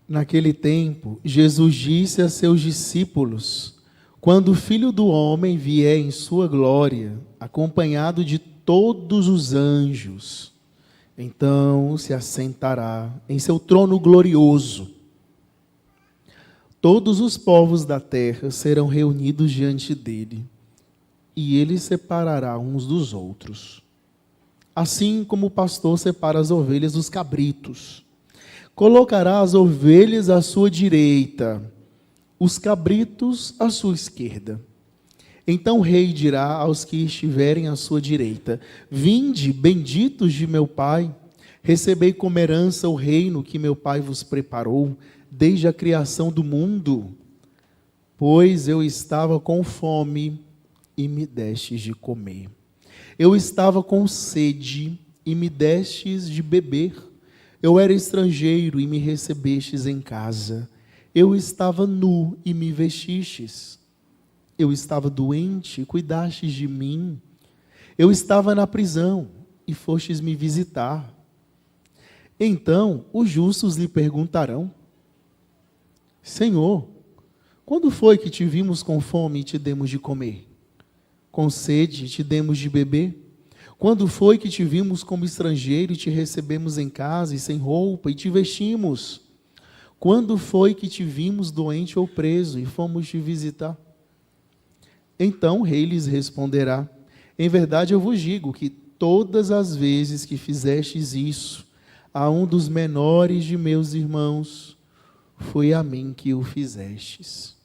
Naquele tempo, Jesus disse a seus discípulos: quando o Filho do Homem vier em sua glória, acompanhado de todos os anjos, então se assentará em seu trono glorioso. Todos os povos da terra serão reunidos diante dele, e ele separará uns dos outros, assim como o pastor separa as ovelhas dos cabritos. Colocará as ovelhas à sua direita, os cabritos à sua esquerda. Então o rei dirá aos que estiverem à sua direita: vinde, benditos de meu Pai, recebei como herança o reino que meu Pai vos preparou desde a criação do mundo. Pois eu estava com fome e me destes de comer. Eu estava com sede e me destes de beber. Eu era estrangeiro e me recebestes em casa. Eu estava nu e me vestistes. Eu estava doente e cuidastes de mim. Eu estava na prisão e fostes me visitar. Então os justos lhe perguntarão: Senhor, quando foi que te vimos com fome e te demos de comer? Com sede e te demos de beber? Quando foi que te vimos como estrangeiro e te recebemos em casa e sem roupa e te vestimos? Quando foi que te vimos doente ou preso e fomos te visitar? Então o rei lhes responderá: em verdade eu vos digo que todas as vezes que fizestes isso a um dos menores de meus irmãos, foi a mim que o fizestes.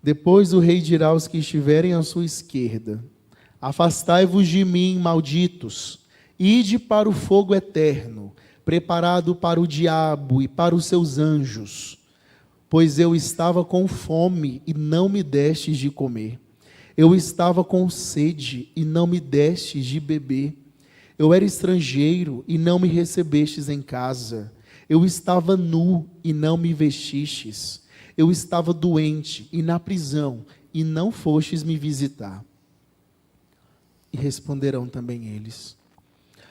Depois o rei dirá aos que estiverem à sua esquerda: afastai-vos de mim, malditos, ide para o fogo eterno, preparado para o diabo e para os seus anjos. Pois eu estava com fome e não me destes de comer. Eu estava com sede e não me destes de beber. Eu era estrangeiro e não me recebestes em casa. Eu estava nu e não me vestistes. Eu estava doente e na prisão e não fostes me visitar. E responderão também eles: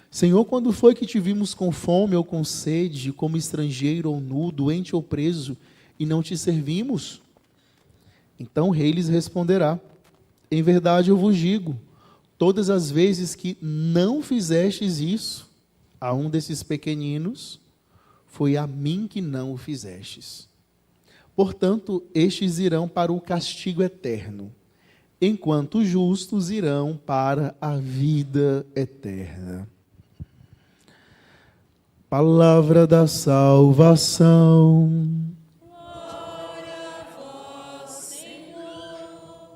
Senhor, quando foi que te vimos com fome ou com sede, como estrangeiro ou nu, doente ou preso, e não te servimos? Então o rei lhes responderá: em verdade eu vos digo, todas as vezes que não fizestes isso a um desses pequeninos, foi a mim que não o fizestes. Portanto, estes irão para o castigo eterno, enquanto os justos irão para a vida eterna. Palavra da salvação. Glória a vós, Senhor.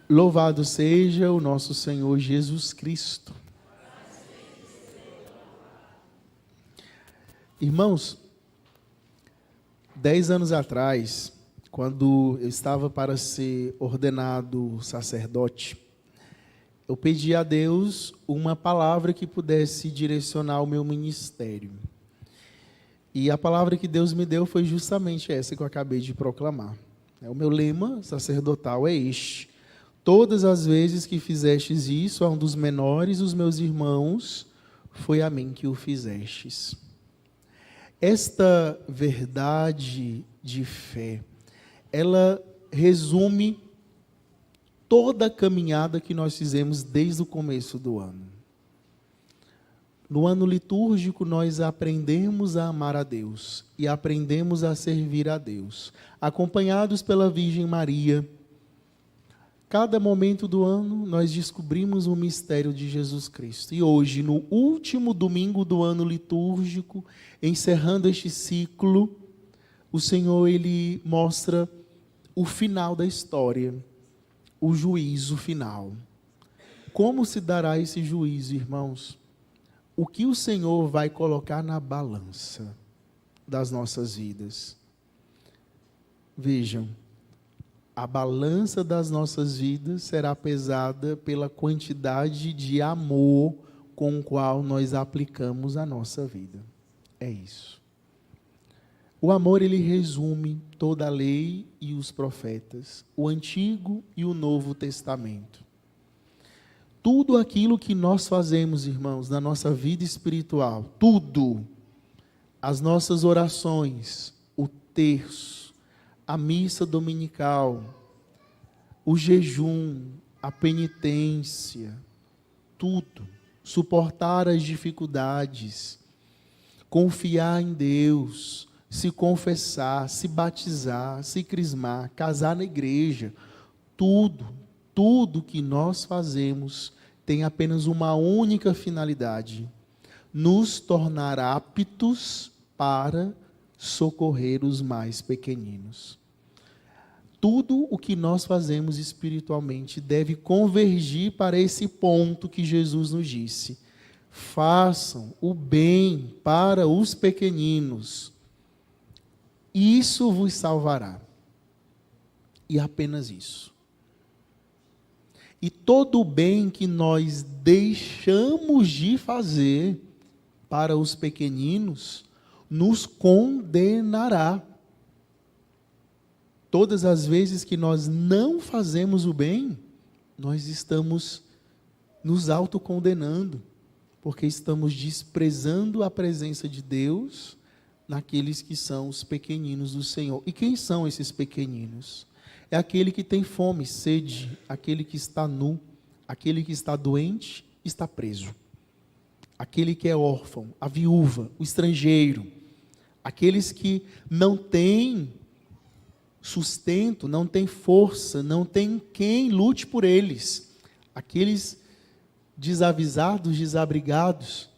Louvado seja o nosso Senhor Jesus Cristo. Irmãos, 10 anos atrás, quando eu estava para ser ordenado sacerdote, eu pedi a Deus uma palavra que pudesse direcionar o meu ministério. E a palavra que Deus me deu foi justamente essa que eu acabei de proclamar. O meu lema sacerdotal é este: todas as vezes que fizestes isso a um dos menores, os meus irmãos, foi a mim que o fizestes. Esta verdade de fé, ela resume toda a caminhada que nós fizemos desde o começo do ano. No ano litúrgico, nós aprendemos a amar a Deus e aprendemos a servir a Deus, acompanhados pela Virgem Maria. Cada momento do ano, nós descobrimos o mistério de Jesus Cristo. E hoje, no último domingo do ano litúrgico, encerrando este ciclo, o Senhor, Ele mostra o final da história, o juízo final. Como se dará esse juízo, irmãos? O que o Senhor vai colocar na balança das nossas vidas? Vejam, a balança das nossas vidas será pesada pela quantidade de amor com o qual nós aplicamos a nossa vida. É isso. O amor, ele resume toda a lei e os profetas, o Antigo e o Novo Testamento. Tudo aquilo que nós fazemos, irmãos, na nossa vida espiritual, tudo, as nossas orações, o terço, a missa dominical, o jejum, a penitência, tudo, suportar as dificuldades, confiar em Deus, se confessar, se batizar, se crismar, casar na igreja, tudo que nós fazemos tem apenas uma única finalidade: nos tornar aptos para socorrer os mais pequeninos. Tudo o que nós fazemos espiritualmente deve convergir para esse ponto que Jesus nos disse: façam o bem para os pequeninos, isso vos salvará. E apenas isso. E todo o bem que nós deixamos de fazer para os pequeninos nos condenará. Todas as vezes que nós não fazemos o bem, nós estamos nos autocondenando, porque estamos desprezando a presença de Deus naqueles que são os pequeninos do Senhor. E quem são esses pequeninos? É aquele que tem fome, sede, aquele que está nu, aquele que está doente, está preso. Aquele que é órfão, a viúva, o estrangeiro, aqueles que não têm sustento, não têm força, não tem quem lute por eles, aqueles desavisados, desabrigados,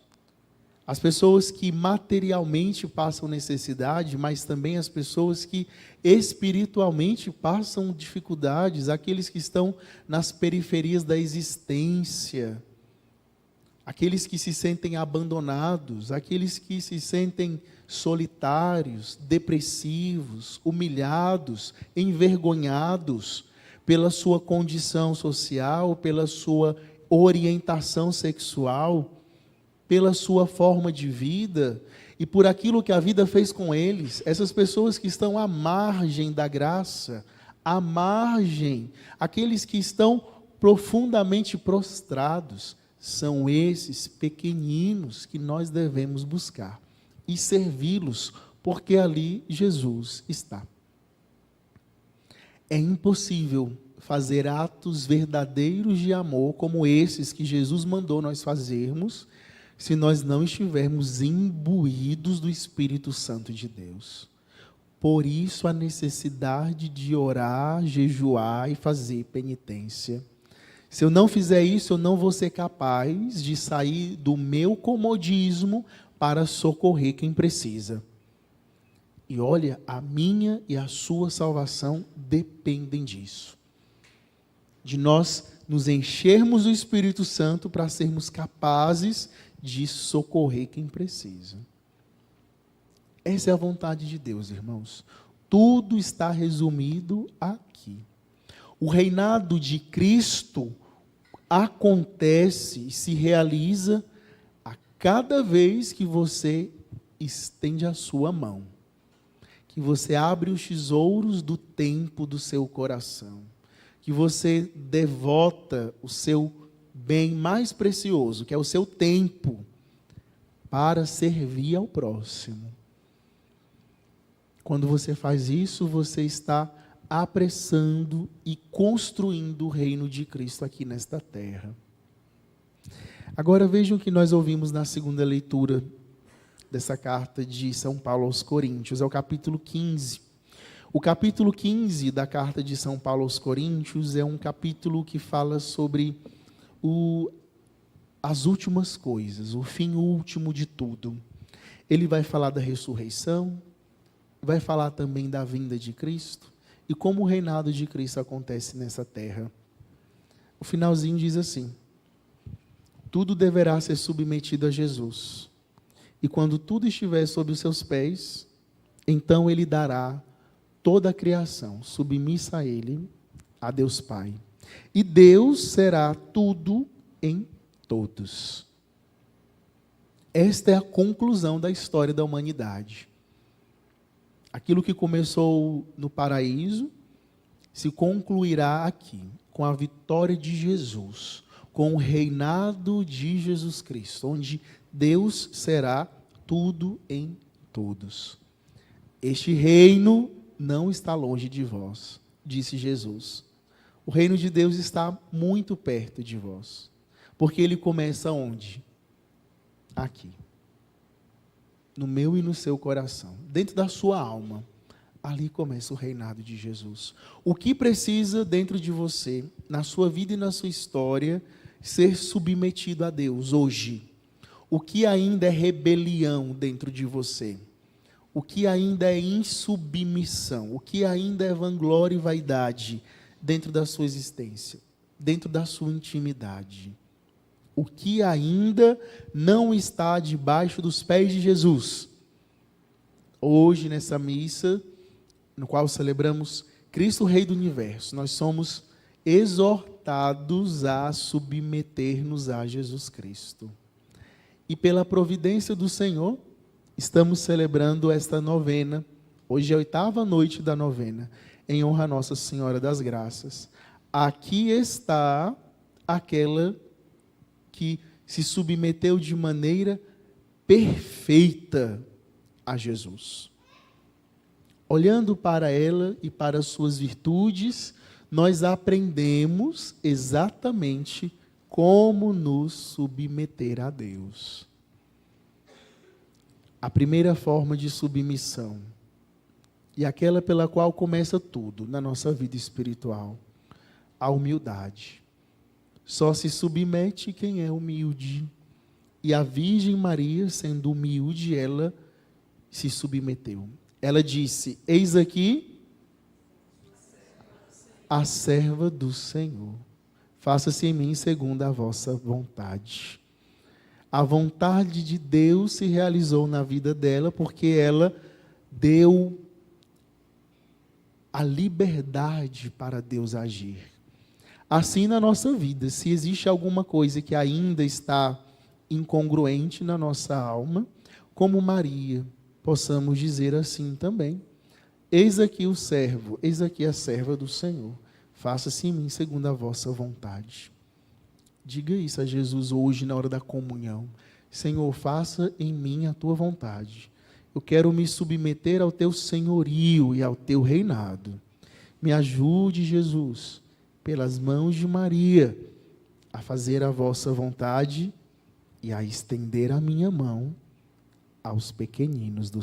as pessoas que materialmente passam necessidade, mas também as pessoas que espiritualmente passam dificuldades, aqueles que estão nas periferias da existência, aqueles que se sentem abandonados, aqueles que se sentem solitários, depressivos, humilhados, envergonhados pela sua condição social, pela sua orientação sexual, pela sua forma de vida e por aquilo que a vida fez com eles. Essas pessoas que estão à margem da graça, à margem, aqueles que estão profundamente prostrados, são esses pequeninos que nós devemos buscar e servi-los, porque ali Jesus está. É impossível fazer atos verdadeiros de amor como esses que Jesus mandou nós fazermos, se nós não estivermos imbuídos do Espírito Santo de Deus. Por isso a necessidade de orar, jejuar e fazer penitência. Se eu não fizer isso, eu não vou ser capaz de sair do meu comodismo para socorrer quem precisa. E olha, a minha e a sua salvação dependem disso. De nós nos enchermos do Espírito Santo para sermos capazes de socorrer quem precisa. Essa é a vontade de Deus, irmãos. Tudo está resumido aqui. O reinado de Cristo acontece e se realiza a cada vez que você estende a sua mão, que você abre os tesouros do tempo do seu coração, que você devota o seu bem mais precioso, que é o seu tempo, para servir ao próximo. Quando você faz isso, você está apressando e construindo o reino de Cristo aqui nesta terra. Agora vejam o que nós ouvimos na segunda leitura dessa carta de São Paulo aos Coríntios, é o capítulo 15. O capítulo 15 da carta de São Paulo aos Coríntios é um capítulo que fala sobre as últimas coisas, o fim último de tudo. Ele vai falar da ressurreição, vai falar também da vinda de Cristo e como o reinado de Cristo acontece nessa terra. O finalzinho diz assim: tudo deverá ser submetido a Jesus. E quando tudo estiver sob os seus pés, então ele dará toda a criação submissa a ele, a Deus Pai. E Deus será tudo em todos. Esta é a conclusão da história da humanidade. Aquilo que começou no paraíso se concluirá aqui, com a vitória de Jesus, com o reinado de Jesus Cristo, onde Deus será tudo em todos. Este reino não está longe de vós, disse Jesus. O reino de Deus está muito perto de vós. Porque ele começa onde? Aqui. No meu e no seu coração. Dentro da sua alma. Ali começa o reinado de Jesus. O que precisa dentro de você, na sua vida e na sua história, ser submetido a Deus hoje? O que ainda é rebelião dentro de você? O que ainda é insubmissão? O que ainda é vanglória e vaidade dentro da sua existência? Dentro da sua intimidade? O que ainda não está debaixo dos pés de Jesus? Hoje, nessa missa, no qual celebramos Cristo, Rei do Universo, nós somos exortados a submeter-nos a Jesus Cristo. E pela providência do Senhor, estamos celebrando esta novena. Hoje é a 8ª noite da novena, em honra a Nossa Senhora das Graças. Aqui está aquela que se submeteu de maneira perfeita a Jesus. Olhando para ela e para as suas virtudes, nós aprendemos exatamente como nos submeter a Deus. A primeira forma de submissão, e aquela pela qual começa tudo na nossa vida espiritual, a humildade. Só se submete quem é humilde. E a Virgem Maria, sendo humilde, ela se submeteu. Ela disse: eis aqui a serva do Senhor. Faça-se em mim segundo a vossa vontade. A vontade de Deus se realizou na vida dela, porque ela deu a liberdade para Deus agir. Assim na nossa vida, se existe alguma coisa que ainda está incongruente na nossa alma, como Maria, possamos dizer assim também: eis aqui o servo, eis aqui a serva do Senhor, faça-se em mim segundo a vossa vontade. Diga isso a Jesus hoje na hora da comunhão: Senhor, faça em mim a tua vontade. Eu quero me submeter ao teu senhorio e ao teu reinado. Me ajude, Jesus, pelas mãos de Maria, a fazer a vossa vontade e a estender a minha mão aos pequeninos do